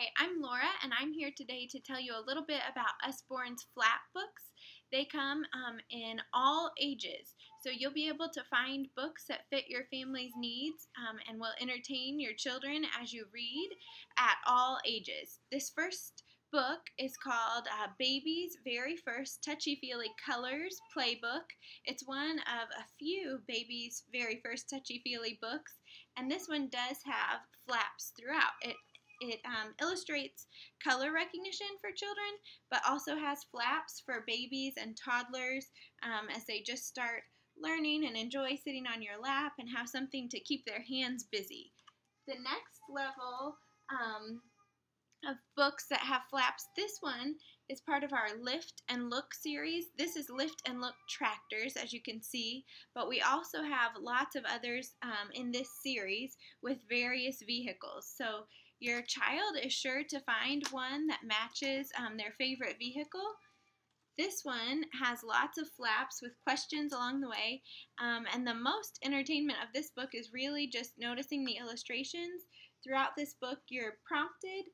Hi, I'm Laura, and I'm here today to tell you a little bit about Usborne's flap books. They come in all ages, so you'll be able to find books that fit your family's needs and will entertain your children as you read at all ages. This first book is called Baby's Very First Touchy-Feely Colors Playbook. It's one of a few Baby's Very First Touchy-Feely books, and this one does have flaps throughout. It illustrates color recognition for children, but also has flaps for babies and toddlers as they just start learning and enjoy sitting on your lap and have something to keep their hands busy. The next level of books that have flaps, this one is part of our Lift and Look series. This is Lift and Look tractors, as you can see, but we also have lots of others in this series with various vehicles. So your child is sure to find one that matches their favorite vehicle. This one has lots of flaps with questions along the way, and the most entertainment of this book is really just noticing the illustrations. Throughout this book, you're prompted.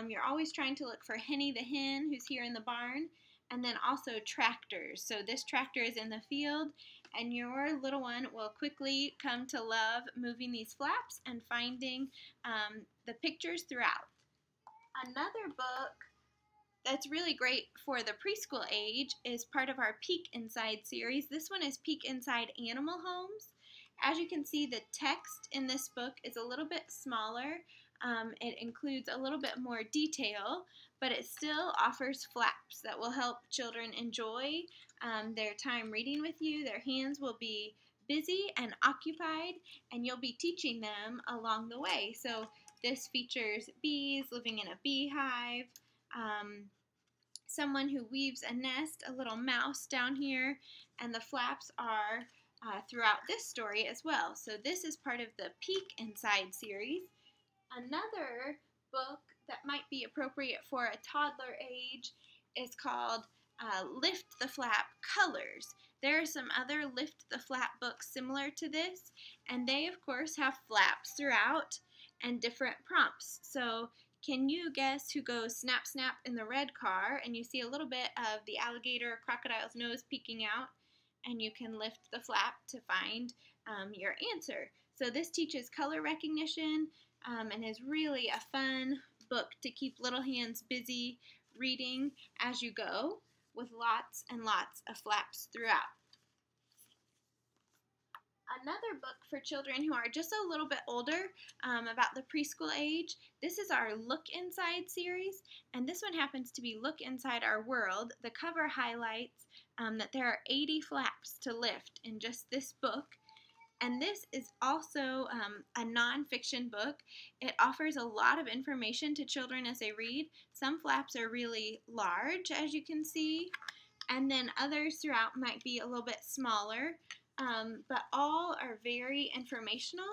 You're always trying to look for Henny the hen, who's here in the barn, and then also tractors. So this tractor is in the field, and your little one will quickly come to love moving these flaps and finding the pictures throughout. Another book that's really great for the preschool age is part of our Peek Inside series. This one is Peek Inside Animal Homes. As you can see, the text in this book is a little bit smaller. It includes a little bit more detail, but it still offers flaps that will help children enjoy their time reading with you. Their hands will be busy and occupied, and you'll be teaching them along the way. So this features bees living in a beehive, someone who weaves a nest, a little mouse down here, and the flaps are throughout this story as well. So this is part of the Peek Inside series. Another book that might be appropriate for a toddler age is called Lift the Flap Colors. There are some other Lift the Flap books similar to this, and they of course have flaps throughout and different prompts. So can you guess who goes snap snap in the red car, and you see a little bit of the alligator or crocodile's nose peeking out, and you can lift the flap to find your answer. So this teaches color recognition and is really a fun book to keep little hands busy reading as you go, with lots and lots of flaps throughout. Another book for children who are just a little bit older, about the preschool age, this is our Look Inside series, and this one happens to be Look Inside Our World. The cover highlights that there are 80 flaps to lift in just this book, and this is also a nonfiction book. It offers a lot of information to children as they read. Some flaps are really large, as you can see, and then others throughout might be a little bit smaller. But all are very informational.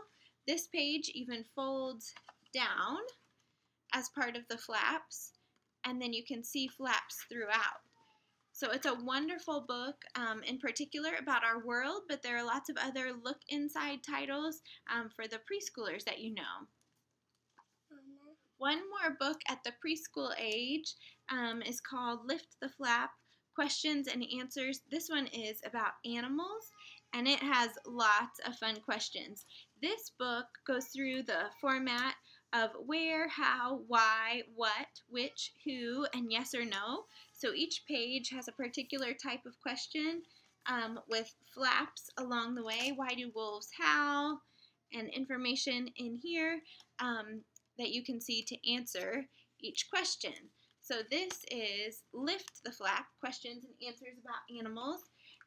This page even folds down as part of the flaps, and then you can see flaps throughout. So it's a wonderful book, in particular about our world, but there are lots of other Look Inside titles for the preschoolers that you know. One more book at the preschool age is called Lift the Flap, Questions and Answers. This one is about animals, and it has lots of fun questions. This book goes through the format of where, how, why, what, which, who, and yes or no. So each page has a particular type of question with flaps along the way. Why do wolves howl? And information in here that you can see to answer each question. So this is Lift the Flap, Questions and Answers about Animals.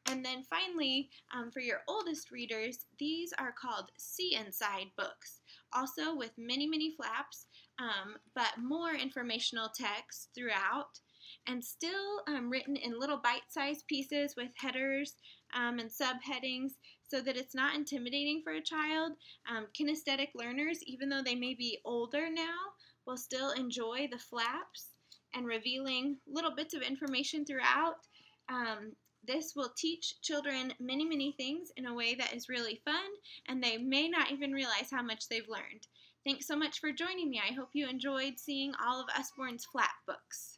And then finally, for your oldest readers, these are called See Inside books, also with many, many flaps, but more informational text throughout, and still written in little bite-sized pieces with headers and subheadings, so that it's not intimidating for a child. Kinesthetic learners, even though they may be older now, will still enjoy the flaps and revealing little bits of information throughout. This will teach children many, many things in a way that is really fun, and they may not even realize how much they've learned. Thanks so much for joining me. I hope you enjoyed seeing all of Usborne's flat books.